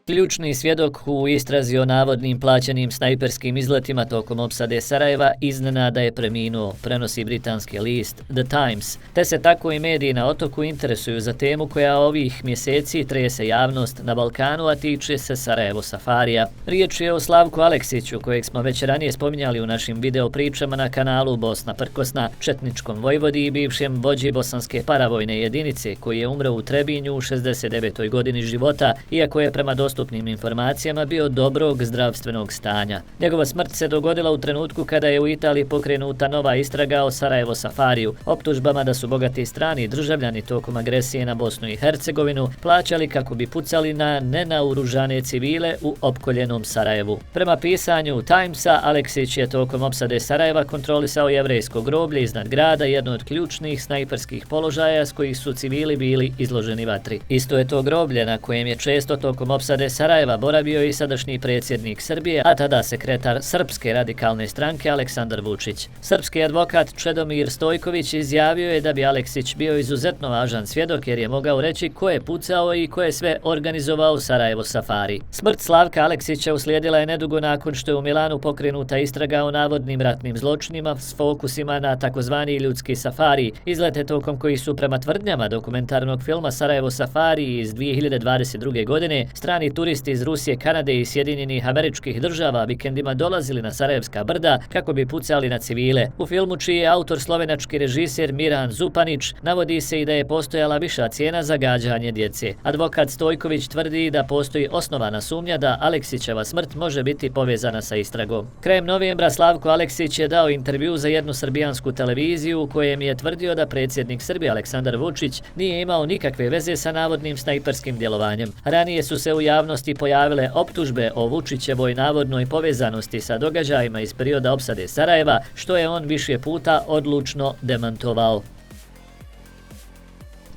Ključni svjedok u istrazi o navodnim plaćenim snajperskim izletima tokom opsade Sarajeva iznenada je preminuo, prenosi britanski list The Times, te se tako i mediji na otoku interesuju za temu koja ovih mjeseci trese javnost na Balkanu, a tiče se Sarajevo safarija. Riječ je o Slavku Aleksiću, kojeg smo već ranije spominjali u našim video pričama na kanalu Bosna prkosna, četničkom vojvodi i bivšem vođi bosanske paravojne jedinice, koji je umro u Trebinju u 69. godini života, iako je prema dostupnim informacijama bio dobrog zdravstvenog stanja. Njegova smrt se dogodila u trenutku kada je u Italiji pokrenuta nova istraga o Sarajevo safariju, optužbama da su bogati strani državljani tokom agresije na Bosnu i Hercegovinu plaćali kako bi pucali na nenaoružane civile u opkoljenom Sarajevu. Prema pisanju Timesa, Aleksić je tokom opsade Sarajeva kontrolisao jevrejsko groblje iznad grada, jedno od ključnih snajperskih položaja s kojih su civili bili izloženi vatri. Isto je to groblje na kojem je često tokom opsade Sarajeva boravio i sadašnji predsjednik Srbije, a tada sekretar Srpske radikalne stranke Aleksandar Vučić. Srpski advokat Čedomir Stojković izjavio je da bi Aleksić bio izuzetno važan svjedok jer je mogao reći ko je pucao i ko je sve organizovao Sarajevo safari. Smrt Slavka Aleksića uslijedila je nedugo nakon što je u Milanu pokrenuta istraga o navodnim ratnim zločinima s fokusima na takozvani ljudski safari, izlete tokom kojih su prema tvrdnjama dokumentarnog filma Sarajevo safari iz 2022. godine strani turisti iz Rusije, Kanade i Sjedinjenih Američkih Država vikendima dolazili na Sarajevska brda kako bi pucali na civile. U filmu čiji je autor slovenački režiser Miran Zupanić navodi se i da je postojala viša cijena za gađanje djece. Advokat Stojković tvrdi da postoji osnovana sumnja da Aleksićeva smrt može biti povezana sa istragom. Krajem novembra Slavko Aleksić je dao intervju za jednu srbijansku televiziju u kojem je tvrdio da predsjednik Srbije Aleksandar Vučić nije imao nikakve veze sa navodnim snajperskim djelovanjem. Ranije su se u javnosti pojavile optužbe o Vučićevoj navodnoj povezanosti sa događajima iz perioda opsade Sarajeva, što je on više puta odlučno demantovao.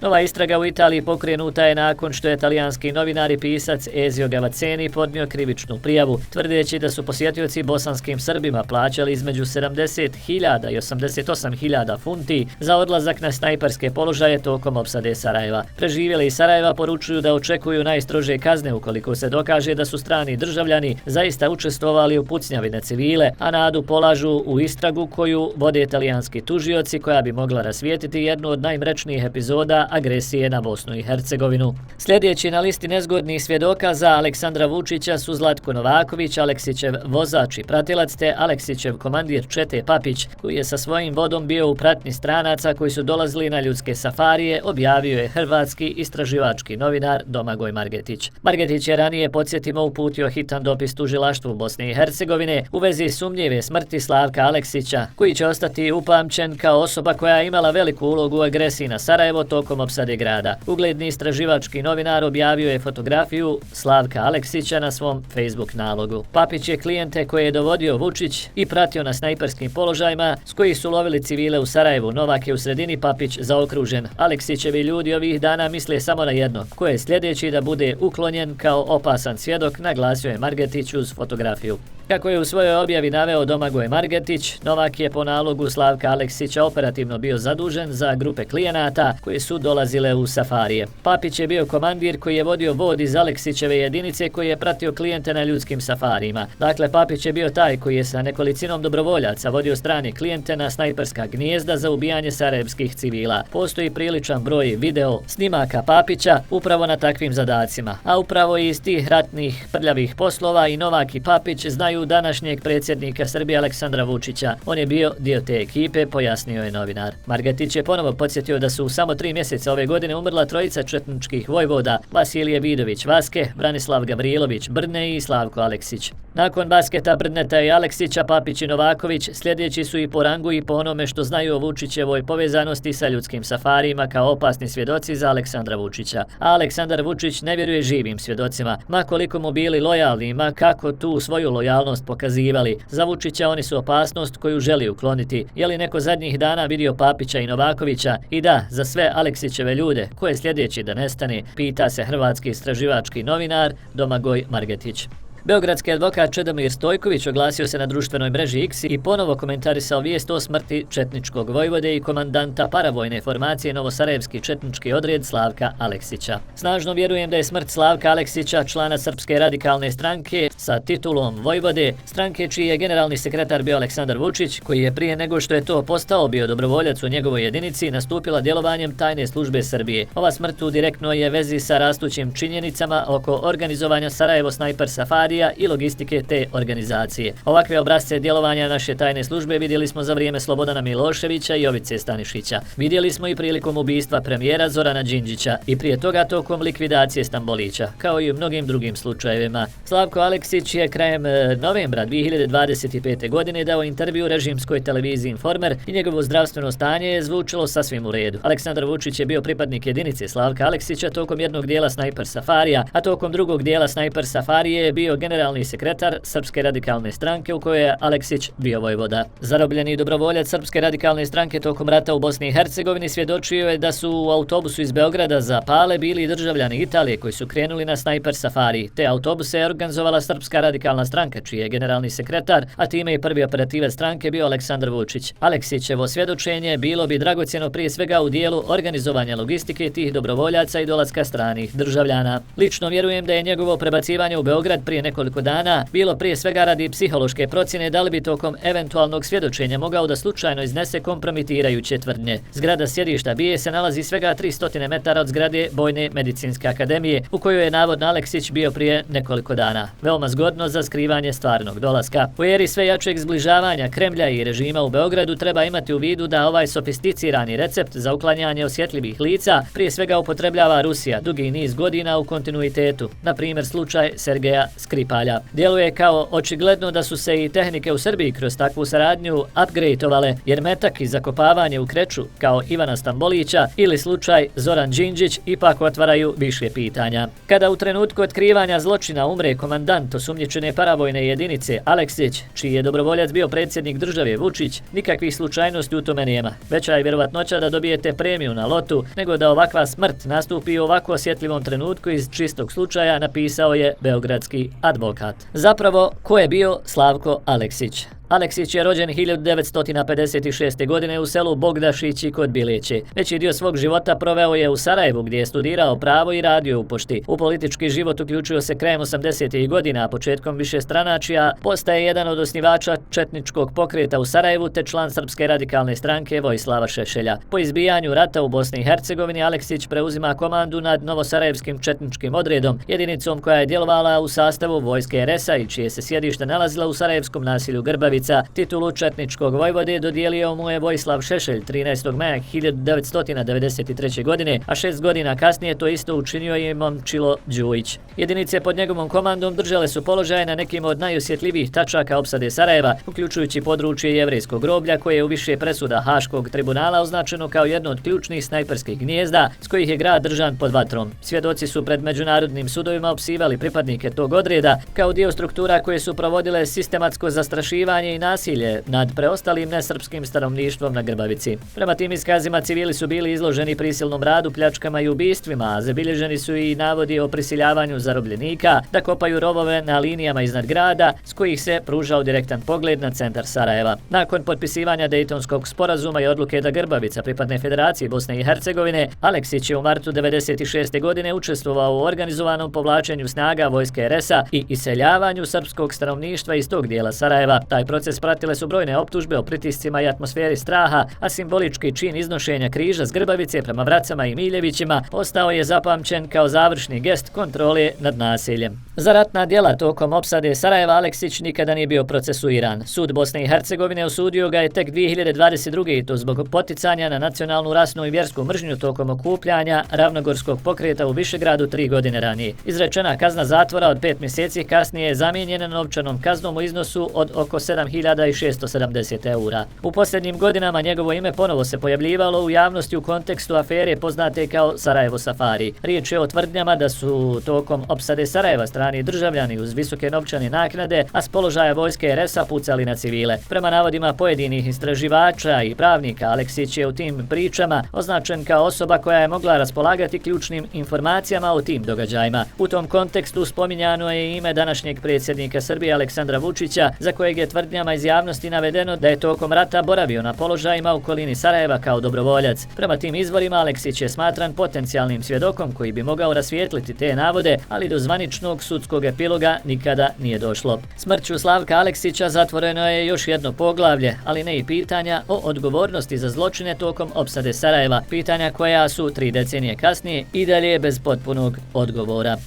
Nova istraga u Italiji pokrenuta je nakon što je talijanski novinar i pisac Ezio Gavaceni podnio krivičnu prijavu, tvrdeći da su posjetioci bosanskim Srbima plaćali između 70.000 i 88.000 funti za odlazak na snajperske položaje tokom opsade Sarajeva. Preživjeli iz Sarajeva poručuju da očekuju najstrože kazne ukoliko se dokaže da su strani državljani zaista učestvovali u pucnjavi na civile, a nadu polažu u istragu koju vode talijanski tužioci koja bi mogla rasvijetiti jednu od najmrečnijih epizoda agresije na Bosnu i Hercegovinu. Sljedeći na listi nezgodnih svjedoka za Aleksandra Vučića su Zlatko Novaković, Aleksićev vozač i pratilac, te Aleksićev komandir Čete Papić, koji je sa svojim vodom bio u pratnji stranaca koji su dolazili na ljudske safarije, objavio je hrvatski istraživački novinar Domagoj Margetić. Margetić je ranije, podsjetimo, uputio hitan dopis tužilaštvu Bosne i Hercegovine u vezi sumnjive smrti Slavka Aleksića, koji će ostati upamćen kao osoba koja je imala veliku ulogu u agresiji na Sarajevo tokom opsade grada. Ugledni istraživački novinar objavio je fotografiju Slavka Aleksića na svom Facebook nalogu. Papić je klijente koje je dovodio Vučić i pratio na snajperskim položajima s kojih su lovili civile u Sarajevu. Novak je u sredini, Papić zaokružen. Aleksićevi ljudi ovih dana misle samo na jedno, ko je sljedeći da bude uklonjen kao opasan svjedok, naglasio je Margetić uz fotografiju. Kako je u svojoj objavi naveo Domagoj Margetić, Novak je po nalogu Slavka Aleksića operativno bio zadužen za grupe klijenata koje su dolazile u safarije. Papić je bio komandir koji je vodio vod iz Aleksićeve jedinice koji je pratio klijente na ljudskim safarijima. Dakle, Papić je bio taj koji je sa nekolicinom dobrovoljaca vodio strane klijente na snajperska gnijezda za ubijanje sarajevskih civila. Postoji priličan broj video snimaka Papića upravo na takvim zadacima, a upravo iz tih ratnih prljavih poslova i Novak i Papić znaju današnjeg predsjednika Srbije Aleksandra Vučića. On je bio dio te ekipe, pojasnio je novinar. Margetić je ponovo podsjetio da su u samo 3 mjeseca ove godine umrla trojica četničkih vojvoda: Vasilije Vidović Vaske, Branislav Gavrilović Brne i Slavko Aleksić. Nakon Basketa, Brneta i Aleksića, Papić i Novaković sljedeći su i po rangu i po onome što znaju o Vučićevoj povezanosti sa ljudskim safarijima kao opasni svjedoci za Aleksandra Vučića. A Aleksandar Vučić ne vjeruje živim svjedocima, ma koliko mu bili lojalni, ma kako tu svoju lojalnost pokazivali. Za Vučića oni su opasnost koju želi ukloniti. Je li neko zadnjih dana vidio Papića i Novakovića? I da, za sve Aleksićeve ljude, ko je sljedeći da nestane, pita se hrvatski istraživački novinar Domagoj Margetić. Beogradski advokat Čedomir Stojković oglasio se na društvenoj mreži X i ponovo komentarisao vijest o smrti četničkog vojvode i komandanta paravojne formacije Novosarajevski četnički odred Slavka Aleksića. Snažno vjerujem da je smrt Slavka Aleksića, člana Srpske radikalne stranke sa titulom vojvode, stranke čiji je generalni sekretar bio Aleksandar Vučić, koji je prije nego što je to postao bio dobrovoljac u njegovoj jedinici, nastupila djelovanjem tajne službe Srbije. Ova smrt u direktnoj je vezi sa rastućim činjenicama oko organizovanja Sarajevo snajper safari i logistike te organizacije. Ovakve obrazce djelovanja naše tajne službe vidjeli smo za vrijeme Slobodana Miloševića i Jovice Stanišića. Vidjeli smo i prilikom ubistva premijera Zorana Đinđića i prije toga tokom likvidacije Stambolića, kao i u mnogim drugim slučajevima. Slavko Aleksić je krajem novembra 2025. godine dao intervju režimskoj televiziji Informer i njegovo zdravstveno stanje je zvučilo sasvim u redu. Aleksandar Vučić je bio pripadnik jedinice Slavka Aleksića tokom jednog dijela snajper safarija, a tokom drugog dijela snajper safarije je bio generalni sekretar Srpske radikalne stranke u kojoj je Aleksić bio vojvoda. Zarobljeni dobrovoljac Srpske radikalne stranke tokom rata u Bosni i Hercegovini svjedočio je da su u autobusu iz Beograda za Pale bili državljani Italije koji su krenuli na snajper safari. Te autobuse je organizovala Srpska radikalna stranka, čiji je generalni sekretar, a time i prvi operativac stranke bio Aleksandar Vučić. Aleksićevo svjedočenje bilo bi dragocjeno prije svega u dijelu organizovanja logistike tih dobrovoljaca i dolaska stranih državljana. Lično vjerujem da je njegovo prebacivanje u Beograd prije nekoliko dana bilo prije svega radi psihološke procjene da li bi tokom eventualnog svjedočenja mogao da slučajno iznese kompromitirajuće tvrdnje. Zgrada sjedišta BIA se nalazi svega 300 metara od zgrade Vojne medicinske akademije u kojoj je navodno Aleksić bio prije nekoliko dana. Veoma zgodno za skrivanje stvarnog dolaska. U eri sve jačeg zbližavanja Kremlja i režima u Beogradu treba imati u vidu da ovaj sofisticirani recept za uklanjanje osjetljivih lica prije svega upotrebljava Rusija dugi niz godina u kontinuitetu. Na primjer slučaj Sergeja Skripalja. Djeluje kao očigledno da su se i tehnike u Srbiji kroz takvu saradnju upgradeovale, jer metak i zakopavanje u kreću kao Ivana Stambolića ili slučaj Zoran Đinđić ipak otvaraju više pitanja. Kada u trenutku otkrivanja zločina umre komandant osumnjičene paravojne jedinice Aleksić, čiji je dobrovoljac bio predsjednik države Vučić, nikakvih slučajnosti u tome nema. Veća je vjerovatnoća da dobijete premiju na lotu nego da ovakva smrt nastupi u ovako osjetljivom trenutku iz čistog slučaja, napisao je beogradski advokat. Zapravo, ko je bio Slavko Aleksić? Aleksić je rođen 1956. godine u selu Bogdašići kod Bilići. Veći dio svog života proveo je u Sarajevu gdje je studirao pravo i radio u pošti. U politički život uključio se krajem 80. godina, a početkom višestranačja postaje jedan od osnivača četničkog pokreta u Sarajevu te član Srpske radikalne stranke Vojislava Šešelja. Po izbijanju rata u Bosni i Hercegovini Aleksić preuzima komandu nad Novosarajevskim četničkim odredom, jedinicom koja je djelovala u sastavu vojske RS-a i čije se sjedište nalazila u sarajevskom naselju Grbavica. Titulu četničkog vojvode dodijelio mu je Vojislav Šešelj 13. maja 1993. godine, a 6 godina kasnije to isto učinio je Momčilo Đujić. Jedinice pod njegovom komandom držale su položaje na nekim od najosjetljivijih tačaka opsade Sarajeva, uključujući područje Jevrejskog groblja koje je u više presuda Haškog tribunala označeno kao jedno od ključnih snajperskih gnijezda s kojih je grad držan pod vatrom. Svjedoci su pred međunarodnim sudovima opsivali pripadnike tog odreda kao dio struktura koje su provodile sistematsko zastrašivanje i nasilje nad preostalim nesrpskim stanovništvom na Grbavici. Prema tim iskazima civili su bili izloženi prisilnom radu, pljačkama i ubistvima, a zabilježeni su i navodi o prisiljavanju zarobljenika da kopaju rovove na linijama iznad grada s kojih se pružao direktan pogled na centar Sarajeva. Nakon potpisivanja Dejtonskog sporazuma i odluke da Grbavica pripadne Federaciji Bosne i Hercegovine, Aleksić je u martu 1996. godine učestvovao u organizovanom povlačenju snaga vojske RS-a i iseljavanju srpskog stanovništva iz tog dijela Sarajeva. Taj proces pratile su brojne optužbe o pritiscima i atmosferi straha, a simbolički čin iznošenja križa s Grbavice prema Vracama i Miljevićima ostao je zapamćen kao završni gest kontrole nad naseljem. Za ratna djela tokom opsade Sarajeva Aleksić nikada nije bio procesuiran. Sud Bosne i Hercegovine osudio ga je tek 2022. i to zbog poticanja na nacionalnu, rasnu i vjersku mržnju tokom okupljanja Ravnogorskog pokreta u Višegradu 3 godine ranije. Izrečena kazna zatvora od 5 mjeseci kasnije je zamijenjena novčanom kaznom u iznosu od oko 7.670 eura. U posljednjim godinama njegovo ime ponovo se pojavljivalo u javnosti u kontekstu afere poznate kao Sarajevo Safari. Riječ je o tvrdnjama da su tokom opsade Sarajeva strani državljani uz visoke novčane naknade, a s položaja vojske RS-a pucali na civile. Prema navodima pojedinih istraživača i pravnika, Aleksić je u tim pričama označen kao osoba koja je mogla raspolagati ključnim informacijama o tim događajima. U tom kontekstu spominjano je ime današnjeg predsjednika Srbije Aleksandra Vučića, za kojeg je tvrdnjama iz javnosti navedeno da je tokom rata boravio na položajima u okolini Sarajeva kao dobrovoljac. Prema tim izvorima Aleksić je smatran potencijalnim svjedokom koji bi mogao rasvijetliti te navode, ali do zvaničnog sudskog epiloga nikada nije došlo. Smrću Slavka Aleksića zatvoreno je još jedno poglavlje, ali ne i pitanja o odgovornosti za zločine tokom opsade Sarajeva, pitanja koja su 3 decenije kasnije i dalje bez potpunog odgovora.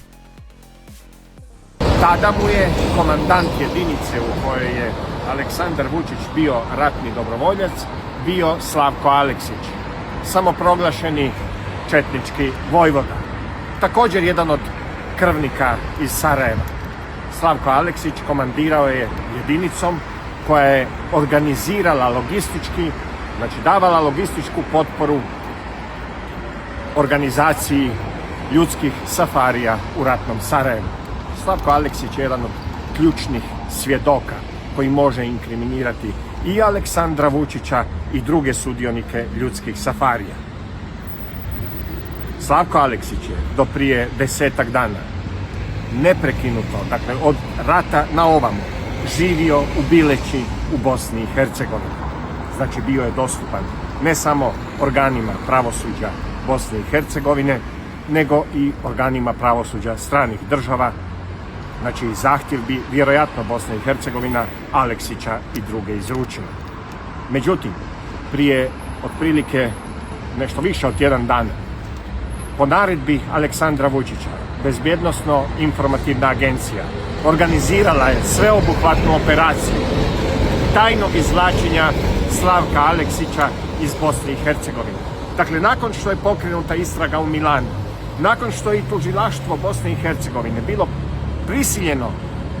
Tada mu je komandant jedinice u kojoj je Aleksandar Vučić bio ratni dobrovoljac bio Slavko Aleksić, samoproglašeni četnički vojvoda. Također jedan od krvnika iz Sarajeva. Slavko Aleksić komandirao je jedinicom koja je organizirala logistički, znači davala logističku potporu organizaciji ljudskih safarija u ratnom Sarajevu. Slavko Aleksić je jedan od ključnih svjedoka koji može inkriminirati i Aleksandra Vučića i druge sudionike ljudskih safarija. Slavko Aleksić je do prije 10-ak dana neprekinuto, dakle od rata na ovamo, živio u Bileći u Bosni i Hercegovini. Znači bio je dostupan ne samo organima pravosuđa Bosne i Hercegovine, nego i organima pravosuđa stranih država. Znači zahtjev bi vjerojatno Bosna i Hercegovina Aleksića i druge izručila. Međutim, prije otprilike nešto više od 1 dan, po naredbi Aleksandra Vučića, Bezbjednosno-informativna agencija organizirala je sveobuhvatnu operaciju tajnog izvlačenja Slavka Aleksića iz Bosne i Hercegovine. Dakle, nakon što je pokrenuta istraga u Milanu, nakon što je i tužilaštvo Bosne i Hercegovine bilo prisiljeno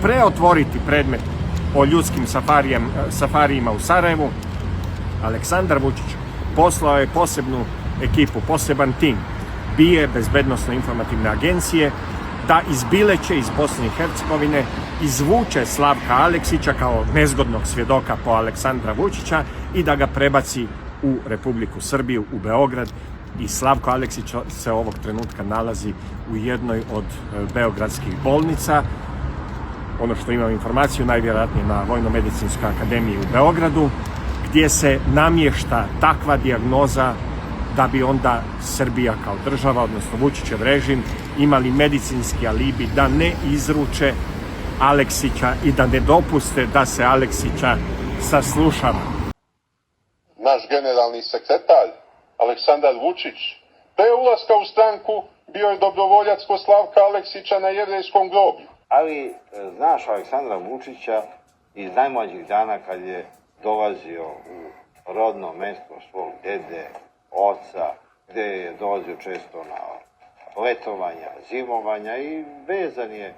preotvoriti predmet o ljudskim safarijima u Sarajevu, Aleksandar Vučić poslao je posebnu ekipu, poseban tim BIA, Bezbednosno-informativne agencije, da iz Bileće, iz Bosne i Hercegovine, izvuče Slavka Aleksića kao nezgodnog svjedoka po Aleksandra Vučića i da ga prebaci u Republiku Srbiju, u Beograd. I Slavko Aleksić se ovog trenutka nalazi u jednoj od beogradskih bolnica ono što imam informaciju, najvjerojatnije na Vojno-medicinskoj akademiji u Beogradu, gdje se namješta takva dijagnoza da bi onda Srbija kao država, odnosno Vučićev režim, imali medicinski alibi da ne izruče Aleksića i da ne dopuste da se Aleksića saslušava. Naš generalni sekretar, Aleksandar Vučić, pre ulaska u stranku bio je dobrovoljac kod Slavka Aleksića na Jevrejskom groblju. Ali znaš Aleksandra Vučića iz najmlađih dana kad je dolazio u rodno mjesto svog dede, oca, gdje je dolazio često na letovanja, zimovanja i vezan je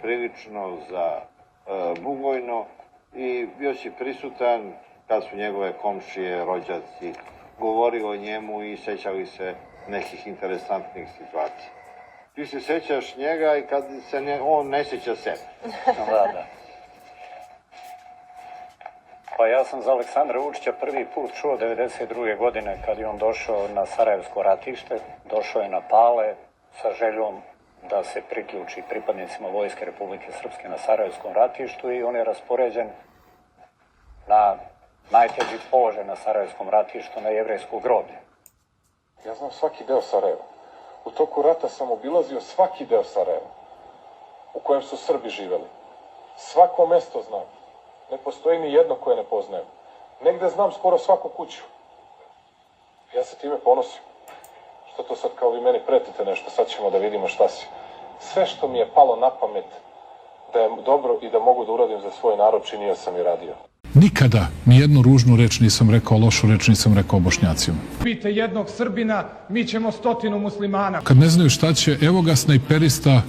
prilično za Bugojno i bio si prisutan kad su njegove komšije, rođaci govorili o njemu i sjećali se nekih interesantnih situacija. Ti se sjećaš njega i kad se on ne sjeća sebe. Da. Pa ja sam za Aleksandra Vučića prvi put čuo 1992. godine kad je on došao na Sarajevsko ratište, došao je na Pale sa željom da se priključi pripadnicima Vojske Republike Srpske na Sarajevskom ratištu i on je raspoređen na najteži položaj na Sarajevskom ratištu na Jevrejsko groblje. Ja znam svaki deo Sarajeva. U toku rata sam obilazio svaki deo Sarajeva u kojem su Srbi živjeli. Svako mesto znam. Ne postoji ni jedno koje ne poznajem. Negde znam skoro svaku kuću. Ja se time ponosim. Što to sad kao vi meni pretite nešto, sad ćemo da vidimo šta si. Sve što mi je palo na pamet da je dobro i da mogu da uradim za svoj narod, činio sam i radio. Nikada ni jednu ružnu reč nisam rekao, lošu reč nisam rekao o Bošnjacima. Pite jednog Srbina, mi ćemo 100 muslimana. Kad ne znaju šta će, evo ga snajperista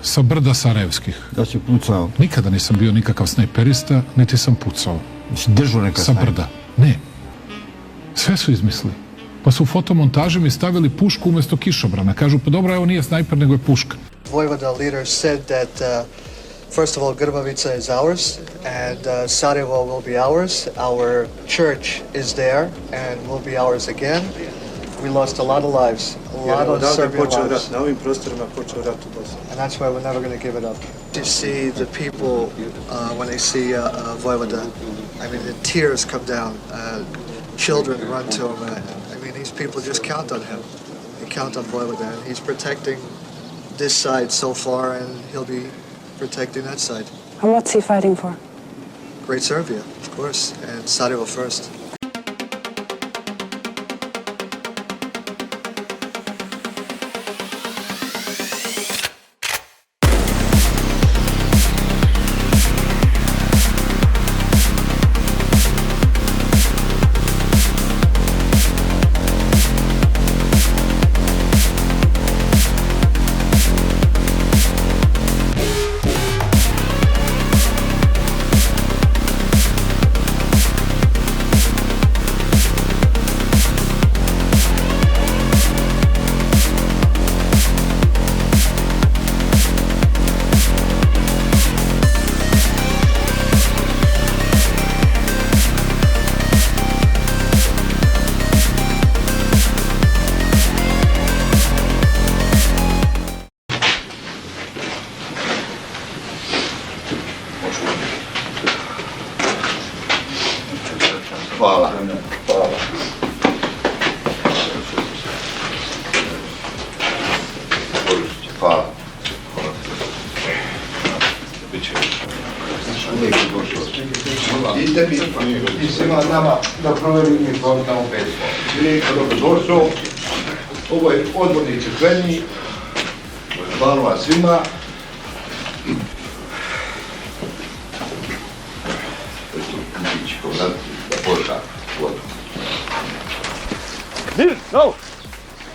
sa brda Sarajevskih. Da si pucao? Nikada nisam bio nikakav snajperista, niti sam pucao. Si držao neka sa brda? Ne. Sve su izmislili. Pa su u fotomontaži mi stavili pušku umjesto kišobrana. Kažu, pa dobro, evo nije snajper, nego je puška. Vojvoda leaders said that first of all, Grbavica is ours, and Sarajevo will be ours. Our church is there, and will be ours again. We lost a lot of lives, a lot of Serbian lives. Na ovim prostorima počeo rat u Bosni. And that's why we're never going to give it up. You see the people, when they see Vojvoda, I mean, the tears come down. Children run to him. I mean, these people just count on him. They count on Vojvoda, and he's protecting this side so far, and he'll be protecting that side. And what's he fighting for? Great Serbia, of course, and Sarajevo first. Hvala. Hvala. Idite mi i svima nama da proverim informna u Petru. Lijepo dobrodošao. Ovo je odvodni crkveni. Hvala vam svima.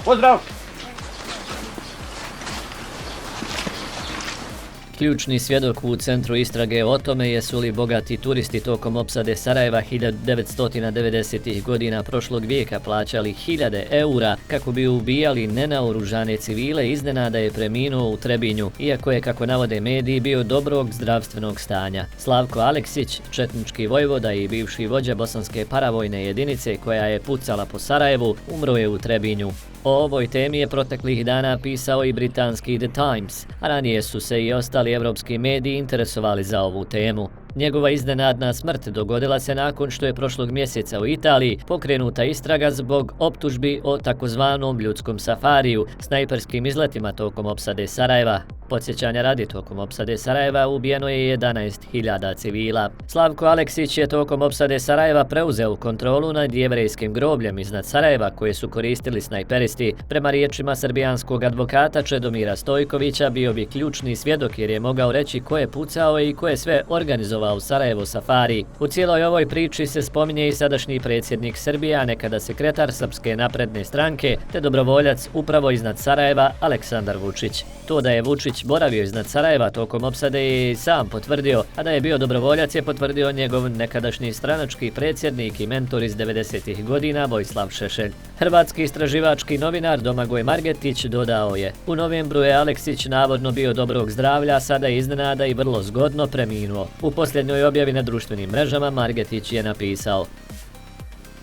Pozdrav! Ključni svjedok u centru istrage o tome jesu li bogati turisti tokom opsade Sarajeva 1990. godina prošlog vijeka plaćali 1000 eura kako bi ubijali nenaoružane civile, iznenada je preminuo u Trebinju, iako je, kako navode mediji, bio dobrog zdravstvenog stanja. Slavko Aleksić, četnički vojvoda i bivši vođa bosanske paravojne jedinice koja je pucala po Sarajevu, umro je u Trebinju. O ovoj temi je proteklih dana pisao i britanski The Times, a ranije su se i ostali ostali evropski mediji interesovali za ovu temu. Njegova iznenadna smrt dogodila se nakon što je prošlog mjeseca u Italiji pokrenuta istraga zbog optužbi o takozvanom ljudskom safariju, snajperskim izletima tokom opsade Sarajeva. Podsjećanja radi, tokom opsade Sarajeva ubijeno je 11.000 civila. Slavko Aleksić je tokom opsade Sarajeva preuzeo kontrolu nad jevrejskim grobljem iznad Sarajeva koje su koristili snajperisti. Prema riječima srbijanskog advokata Čedomira Stojkovića bio bi ključni svjedok jer je mogao reći ko je pucao i ko je sve organizovao u Sarajevo safari. U cijeloj ovoj priči se spominje i sadašnji predsjednik Srbije, a nekada sekretar Srpske napredne stranke te dobrovoljac upravo iznad Sarajeva Aleksandar Vučić. To da je Vučić boravio iznad Sarajeva tokom opsade je i sam potvrdio, a da je bio dobrovoljac je potvrdio njegov nekadašnji stranački predsjednik i mentor iz 90. godina Vojislav Šešelj. Hrvatski istraživački novinar Domagoj Margetić dodao je: u novembru je Aleksić navodno bio dobrog zdravlja, a sada je iznenada i vrlo zgodno preminuo. U posljednjoj objavi na društvenim mrežama Margetić je napisao: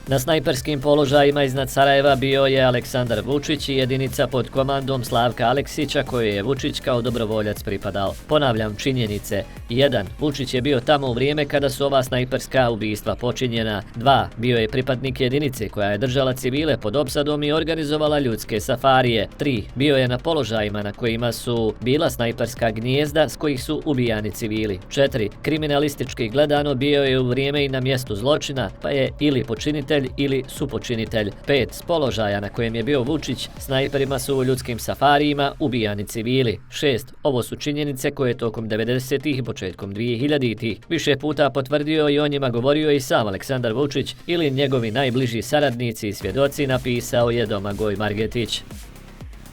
na snajperskim položajima iznad Sarajeva bio je Aleksandar Vučić i jedinica pod komandom Slavka Aleksića kojoj je Vučić kao dobrovoljac pripadao. Ponavljam činjenice. 1. Vučić je bio tamo u vrijeme kada su ova snajperska ubistva počinjena. 2. Bio je pripadnik jedinice koja je držala civile pod opsadom i organizovala ljudske safarije. 3. Bio je na položajima na kojima su bila snajperska gnijezda s kojih su ubijani civili. 4. Kriminalistički gledano bio je u vrijeme i na mjestu zločina, pa je ili počinitelj ili supočinitelj. 5. S položaja na kojem je bio Vučić, snajperima su u ljudskim safarijima ubijani civili. 6. Ovo su činjenice koje je tokom 90-ih i početkom 2000-ih više puta potvrdio i o njima govorio i sam Aleksandar Vučić ili njegovi najbliži saradnici i svjedoci, napisao je Domagoj Margetić.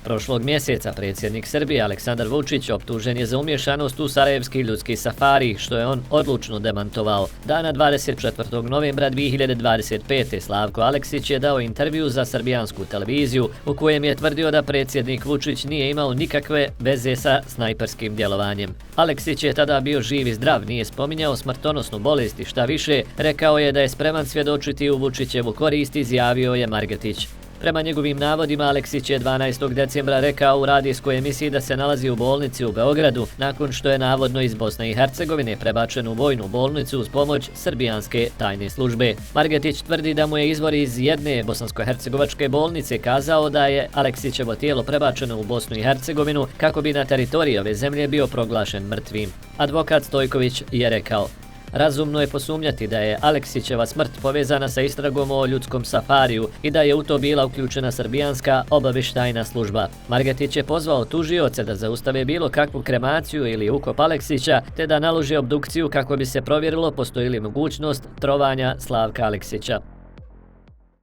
Prošlog mjeseca predsjednik Srbije Aleksandar Vučić optužen je za umješanost u sarajevski ljudski safari, što je on odlučno demantovao. Dana 24. novembra 2025. Slavko Aleksić je dao intervju za srbijansku televiziju u kojem je tvrdio da predsjednik Vučić nije imao nikakve veze sa snajperskim djelovanjem. Aleksić je tada bio živ i zdrav, nije spominjao smrtonosnu bolest i šta više, rekao je da je spreman svjedočiti u Vučićevu korist, izjavio je Margetić. Prema njegovim navodima, Aleksić je 12. decembra rekao u radijskoj emisiji da se nalazi u bolnici u Beogradu nakon što je navodno iz Bosne i Hercegovine prebačen u vojnu bolnicu uz pomoć srbijanske tajne službe. Margetić tvrdi da mu je izvor iz jedne bosansko-hercegovačke bolnice kazao da je Aleksićevo tijelo prebačeno u Bosnu i Hercegovinu kako bi na teritoriji ove zemlje bio proglašen mrtvim. Advokat Stojković je rekao: razumno je posumnjati da je Aleksićeva smrt povezana sa istragom o ljudskom safariju i da je u to bila uključena srbijanska obavještajna služba. Margetić je pozvao tužioce da zaustave bilo kakvu kremaciju ili ukop Aleksića te da naloži obdukciju kako bi se provjerilo postoji li mogućnost trovanja Slavka Aleksića.